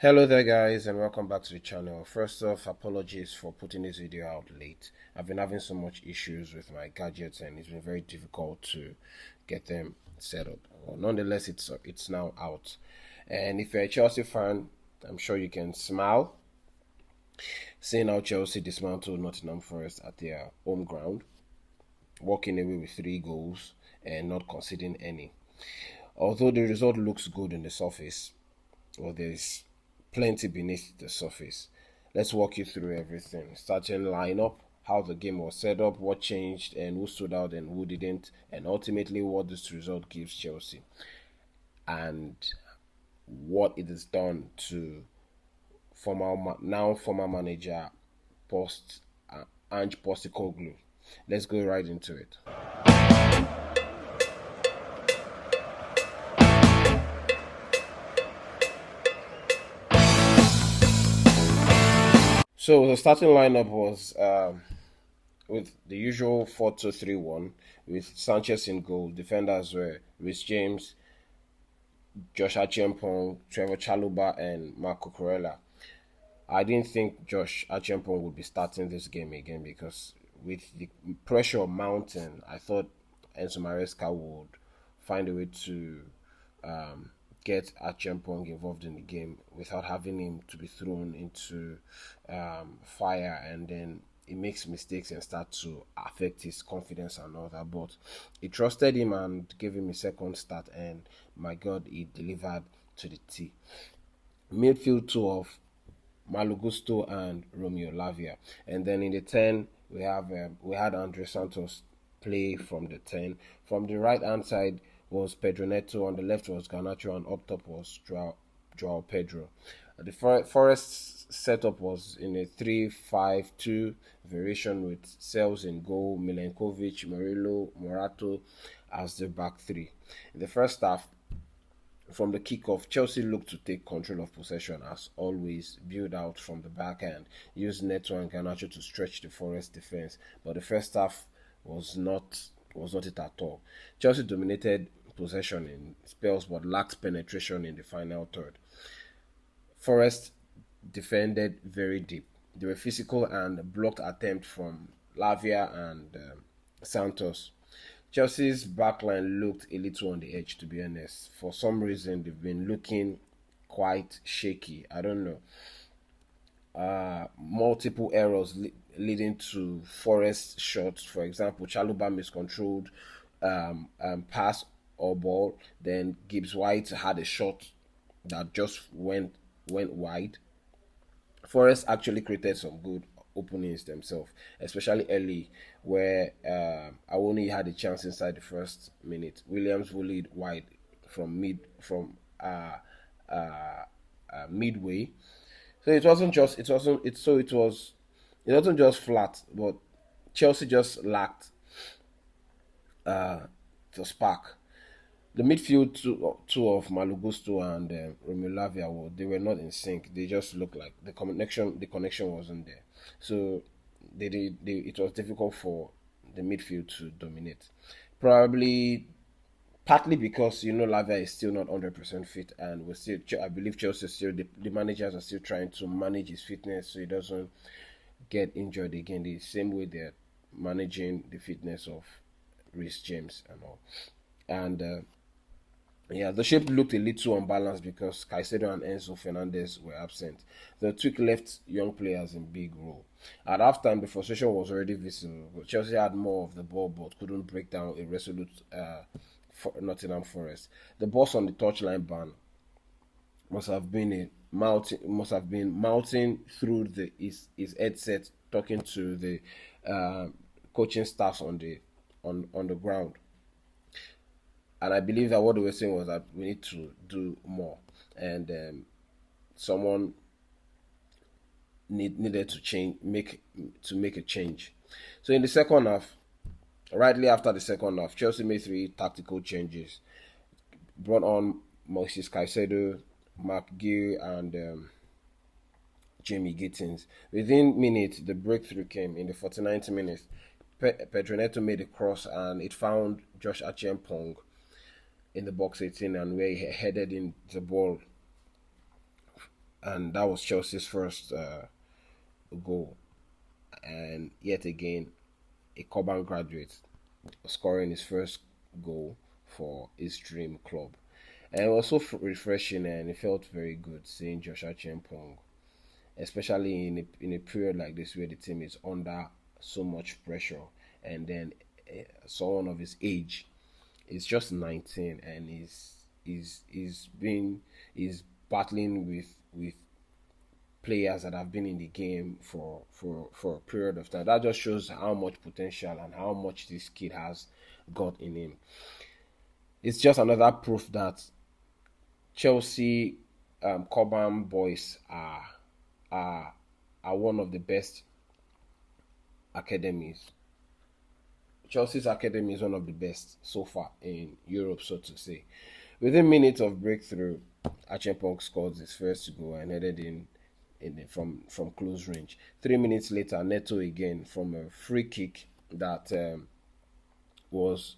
Hello there guys and welcome back to the channel. First off, apologies for putting this video out late. I've been having so much issues with my gadgets and it's been very difficult to get them set up. Well, nonetheless, it's now out. And if you're a Chelsea fan, I'm sure you can smile seeing how Chelsea dismantled Nottingham Forest at their home ground, walking away with 3 goals and not conceding any. Although the result looks good on the surface, well, there's plenty beneath the surface. Let's walk you through everything. Starting lineup, how the game was set up, what changed, and who stood out and who didn't, and ultimately what this result gives Chelsea, and what it has done to former manager post Ange Postecoglou. Let's go right into it. So the starting lineup was with the usual 4-2-3-1 with Sanchez in goal. Defenders were Rhys James, Josh Acheampong, Trevor Chaluba, and Marco Corella. I didn't think Josh Acheampong would be starting this game again because with the pressure mounting, I thought Enzo Maresca would find a way to um, get Acheampong involved in the game without having him to be thrown into fire, and then he makes mistakes and start to affect his confidence and all that. But he trusted him and gave him a second start, and my God, he delivered to the T. Midfield two of Malo Gusto and Romeo Lavia, and then in the 10 we had Andre Santos play from the 10. From the right hand side was Pedro Neto, on the left was Garnacho, and up top was Joao Pedro. The Forest setup was in a 3-5-2 variation with Sales in goal, Milenkovic, Murillo, Morato as the back three. In the first half, from the kickoff, Chelsea looked to take control of possession as always, build out from the back end, use Neto and Garnacho to stretch the Forest defense. But the first half was not it at all. Chelsea dominated possession in spells but lacked penetration in the final third. Forest defended very deep. They were physical and blocked attempt from Lavia and Santos. Chelsea's backline looked a little on the edge, to be honest. For some reason, they've been looking quite shaky. I don't know. Multiple errors leading to Forest shots. For example, Chaluba miscontrolled pass or ball. Then Gibbs White had a shot that just went wide. Forest actually created some good openings themselves, especially early, where Awoni had a chance inside the first minute. Williams volleyed wide from midway. So it wasn't just flat, but Chelsea just lacked the spark. The midfield two of Malugusto and Romeo Lavia, they were not in sync. They just looked like the connection wasn't there. So it was difficult for the midfield to dominate. Probably partly because Lavia is still not 100% fit, and I believe Chelsea still the managers are still trying to manage his fitness so he doesn't get injured again. The same way they're managing the fitness of Rhys James and all. And yeah, the shape looked a little unbalanced because Caicedo and Enzo Fernandez were absent. The tweak left young players in big role. At halftime, the frustration was already visible. Chelsea had more of the ball but couldn't break down a resolute Nottingham Forest. The boss on the touchline ban must have been mouthing through his headset, talking to the coaching staffs on the ground. And I believe that what they were saying was that we need to do more, and someone needed to make a change. So in the second half, rightly after the second half, Chelsea made 3 tactical changes, brought on Moises Caicedo, Mark Gill, and Jamie Gittins. Within minutes, the breakthrough came in the 49th minute. Pedro Neto made a cross and it found Josh Acheampong in the box 18, and where he headed in the ball and that was Chelsea's first goal. And yet again, a Coban graduate scoring his first goal for his dream club. And it was so refreshing, and it felt very good seeing Josh Acheampong, especially in a period like this where the team is under so much pressure, and then someone of his age is just 19 and is battling with players that have been in the game for a period of time. That just shows how much potential and how much this kid has got in him. It's just another proof that Chelsea Cobham boys are are one of the best academies. Chelsea's academy is one of the best so far in Europe, so to say. Within minutes of breakthrough, Acheampong scored his first goal and headed from close range. 3 minutes later, Neto again from a free kick that was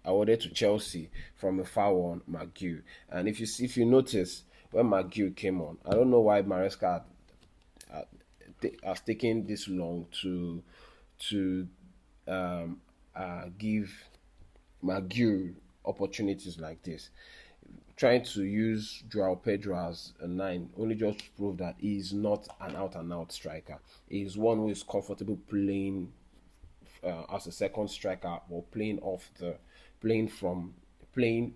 awarded to Chelsea from a foul on McGew. And if you notice when McGew came on, I don't know why Maresca has taken this long to give McGew opportunities like this. Trying to use Joao Pedro as a nine only just to prove that he is not an out and out striker. He is one who is comfortable playing as a second striker or playing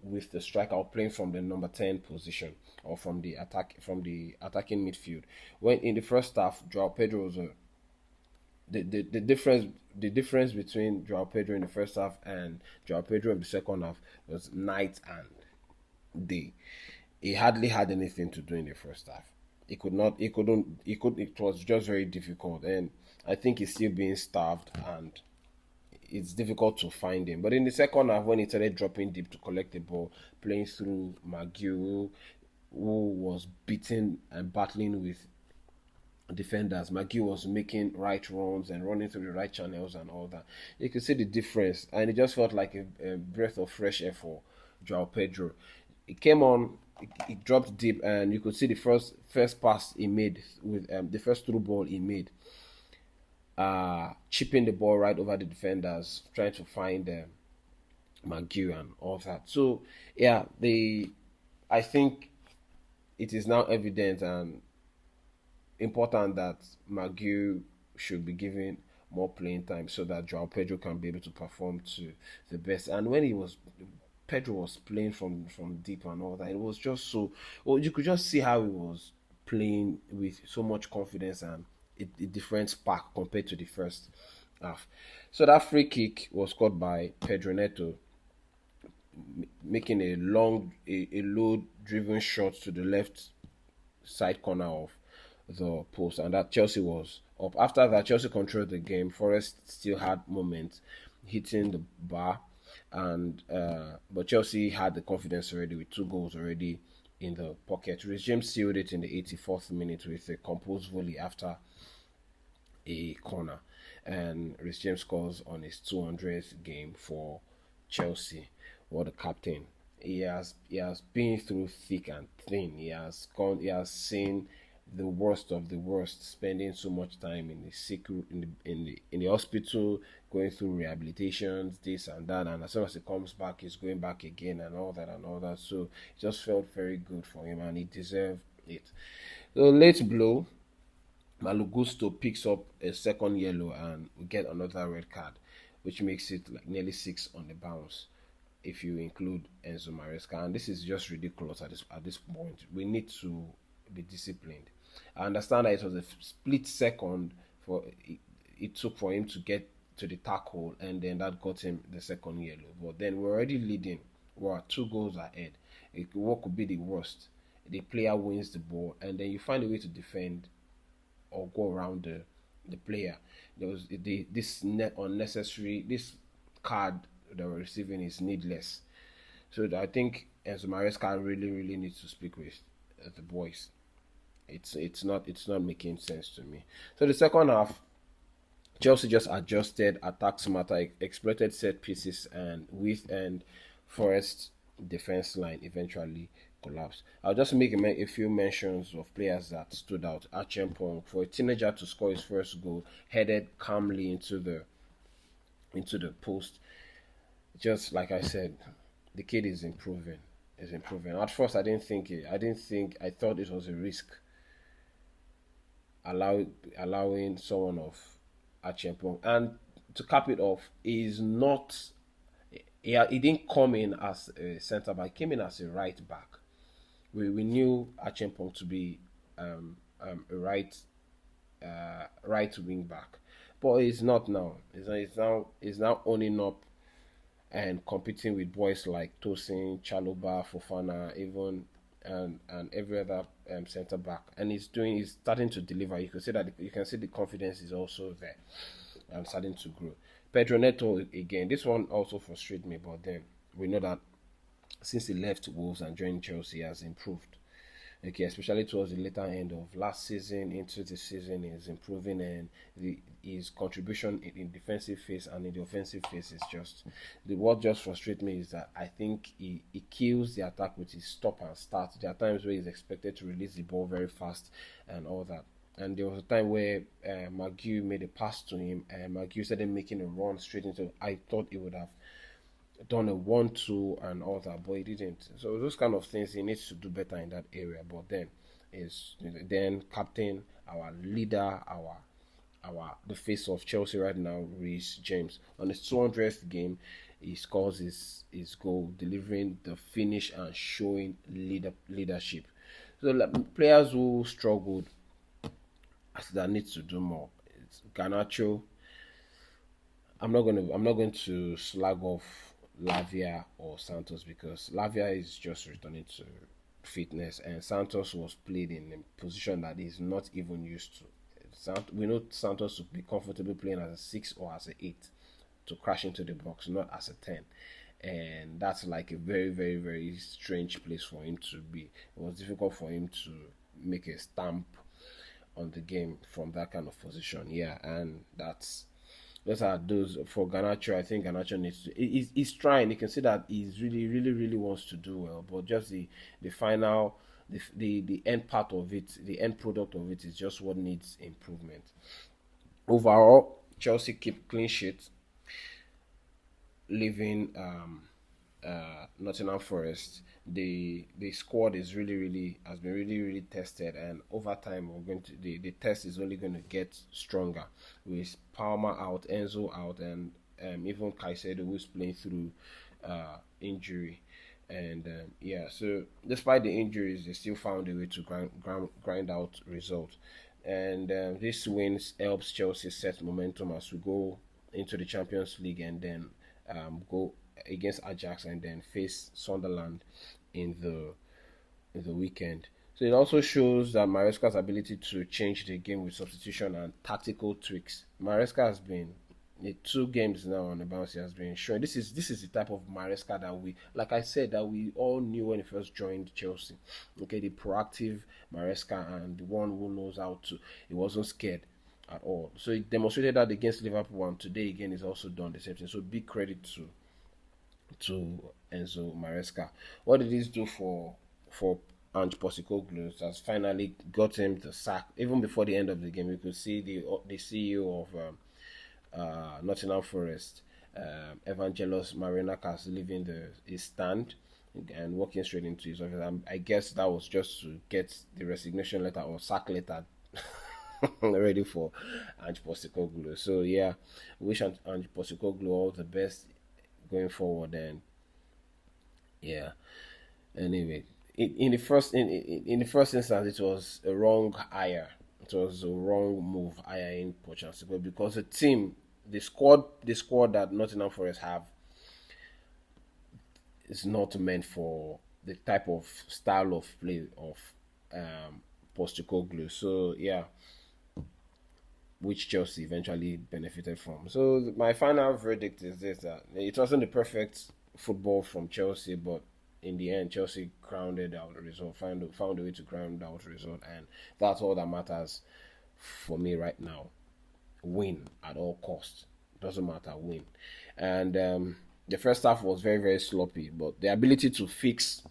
with the striker or playing from the number 10 position or from the attacking midfield. When in the first half, Joao Pedro was the difference between Joao Pedro in the first half and Joao Pedro in the second half was night and day. He hardly had anything to do in the first half. He could not. He couldn't. He could. It was just very difficult, and I think he's still being starved, and it's difficult to find him. But in the second half, when he started dropping deep to collect the ball, playing through McGill, who was beating and battling with defenders. McGee was making right runs and running through the right channels and all that. You could see the difference, and it just felt like a breath of fresh air for Joao Pedro. It came on, it dropped deep, and you could see the first pass he made with the first through ball he made, chipping the ball right over the defenders, trying to find McGee and all that. So yeah, I think it is now evident and important that McGill should be given more playing time so that Joao Pedro can be able to perform to the best. And when Pedro was playing from deep and all that, it was just so well, you could just see how he was playing with so much confidence and a different spark compared to the first half. So that free kick was scored by Pedro Neto, making a low driven shot to the left side corner of the post, and that Chelsea was up. After that, Chelsea controlled the game. Forest still had moments hitting the bar, and but Chelsea had the confidence already with 2 goals already in the pocket. Rhys James sealed it in the 84th minute with a composed volley after a corner, and Rhys James scores on his 200th game for Chelsea. What a captain! He has been through thick and thin. He has seen the worst of the worst, spending so much time in the sick in the hospital, going through rehabilitations, this and that, and as soon as he comes back, he's going back again and all that and all that. So it just felt very good for him, and he deserved it. The late blow, Malugusto picks up a second yellow and we get another red card, which makes it like nearly 6 on the bounce if you include Enzo Maresca. And this is just ridiculous at this point. We need to be disciplined. I understand that it was a split second for it took for him to get to the tackle, and then that got him the second yellow. But then we're already leading. We're 2 goals ahead. What could be the worst? The player wins the ball, and then you find a way to defend or go around the player. There was unnecessary this card that we're receiving is needless. So I think Enzo Maresca really needs to speak with the boys. It's not making sense to me. So the second half, Chelsea just adjusted, attacked smarter, exploited set pieces, and with and Forest defense line eventually collapse. I'll just make a few mentions of players that stood out. Acheampong, for a teenager to score his first goal, headed calmly into the post. Just like I said, the kid is improving. Is improving. At first, I didn't think. I thought it was a risk allow, allowing someone of Acheampong. And to cap it off, he is not. He didn't come in as a centre back. He came in as a right back. We knew Acheampong to be a right wing back, but he's not now. He's now owning up and competing with boys like Tosin, Chaloba, Fofana, even and every other centre back, and he's starting to deliver. You can see the confidence is also there and starting to grow. Pedro Neto again. This one also frustrates me, but then we know that since he left Wolves and joined Chelsea, he has improved. Okay, especially towards the later end of last season into this season, is improving, and his contribution in defensive phase and in the offensive phase is just what just frustrates me is that I think he kills the attack with his stop and start. There are times where he's expected to release the ball very fast and all that. And there was a time where McGew made a pass to him, and McGew started making a run straight into. I thought he would have done a 1-2 and all that, but he didn't. So those kind of things he needs to do better in that area. But then is then captain, our leader, our the face of Chelsea right now, Reece James. On his 200th game, he scores his goal, delivering the finish and showing leadership. So like, players who struggled that needs to do more. It's Garnacho. I'm not going to slag off Lavia or Santos because Lavia is just returning to fitness and Santos was played in a position that he's not even used to. We know Santos to be comfortable playing as a 6 or as a 8 to crash into the box, not as a 10. And that's like a very, very, very strange place for him to be. It was difficult for him to make a stamp on the game from that kind of position. Yeah, and those are those for Ganacho. I think Ganacho needs to. He's trying. You can see that he's really, really, really wants to do well, but just the final, the end part of it, the end product of it is just what needs improvement. Overall, Chelsea keep clean sheet, leaving Nottingham Forest. The squad is really, really has been really, really tested, and over time we're going to the test is only going to get stronger with Palmer out, Enzo out, and even Caicedo who's playing through injury. And yeah, so despite the injuries, they still found a way to grind out results. And this wins helps Chelsea set momentum as we go into the Champions League and then go against Ajax and then face Sunderland in the weekend. So it also shows that Maresca's ability to change the game with substitution and tactical tweaks. Maresca has been the 2 games now on the bounce. He has been showing this is the type of Maresca that we, like I said, that we all knew when he first joined Chelsea. Okay, the proactive Maresca and the one who knows how to. He wasn't scared at all. So he demonstrated that against Liverpool, and today again he's also done the same thing. So big credit to Enzo Maresca. What did this do for Ange Postecoglou? Has finally got him the sack. Even before the end of the game, you could see the CEO of Nottingham Forest, Evangelos Marinakis, leaving his stand and walking straight into his office. I guess that was just to get the resignation letter or sack letter ready for Ange Postecoglou. So yeah, wish Ange Postecoglou all the best going forward. And yeah, anyway, in the first instance, it was a wrong hire. It was a wrong move hiring Pochettino because the squad that Nottingham Forest have is not meant for the type of style of play of Postecoglou. So yeah, which Chelsea eventually benefited from. So my final verdict is this: that it wasn't the perfect football from Chelsea, but in the end, Chelsea grounded out the result, found a way to ground out the result, and that's all that matters for me right now. Win at all costs. Doesn't matter, win. And the first half was very, very sloppy, but the ability to fix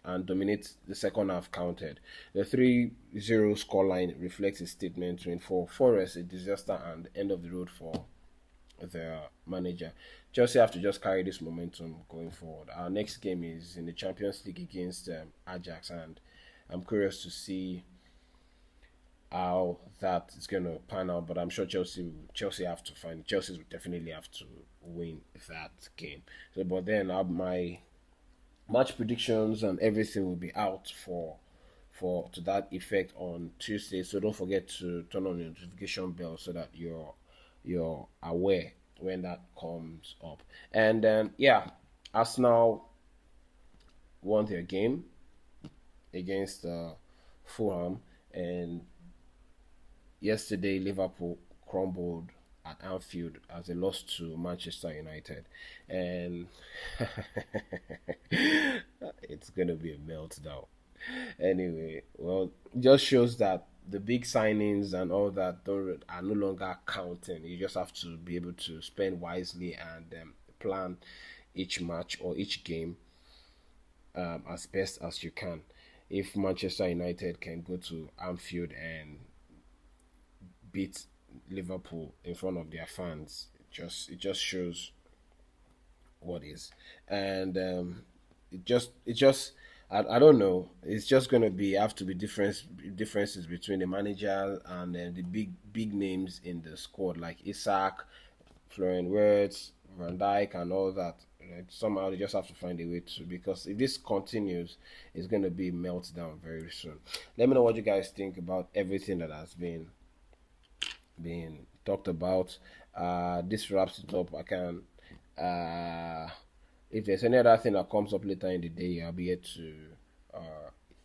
and dominate the second half counted. The 3-0 scoreline reflects a statement between for Forest, a disaster and end of the road for the manager. Chelsea have to just carry this momentum going forward. Our next game is in the Champions League against Ajax, and I'm curious to see how that is going to pan out. But I'm sure Chelsea will definitely have to win that game. So, but then my match predictions and everything will be out for to that effect on Tuesday. So don't forget to turn on your notification bell so that you're aware when that comes up. And then yeah, Arsenal won their game against Fulham, and yesterday Liverpool crumbled at Anfield as they lost to Manchester United, and it's gonna be a meltdown. Anyway, well, it just shows that the big signings and all that are no longer counting. You just have to be able to spend wisely and plan each match or each game as best as you can. If Manchester United can go to Anfield and beat Liverpool in front of their fans, it just shows what is, and it just I don't know. It's just gonna be have to be differences between the manager and the big names in the squad like Isak, Florian Wirtz, Van Dijk, and all that. Right? Somehow they just have to find a way to, because if this continues, it's gonna be a meltdown very soon. Let me know what you guys think about everything that has been talked about. This wraps it up. I can if there's any other thing that comes up later in the day, I'll be here to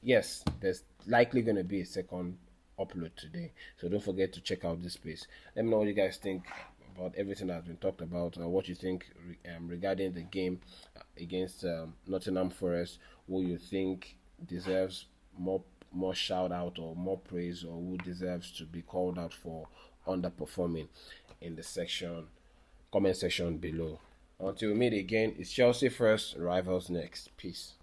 yes, there's likely gonna be a second upload today. So don't forget to check out this space. Let me know what you guys think about everything that's been talked about, and what you think regarding the game against Nottingham Forest. Who you think deserves more shout out or more praise, or who deserves to be called out for underperforming in the comment section below. Until we meet again, it's Chelsea first, rivals next. Peace.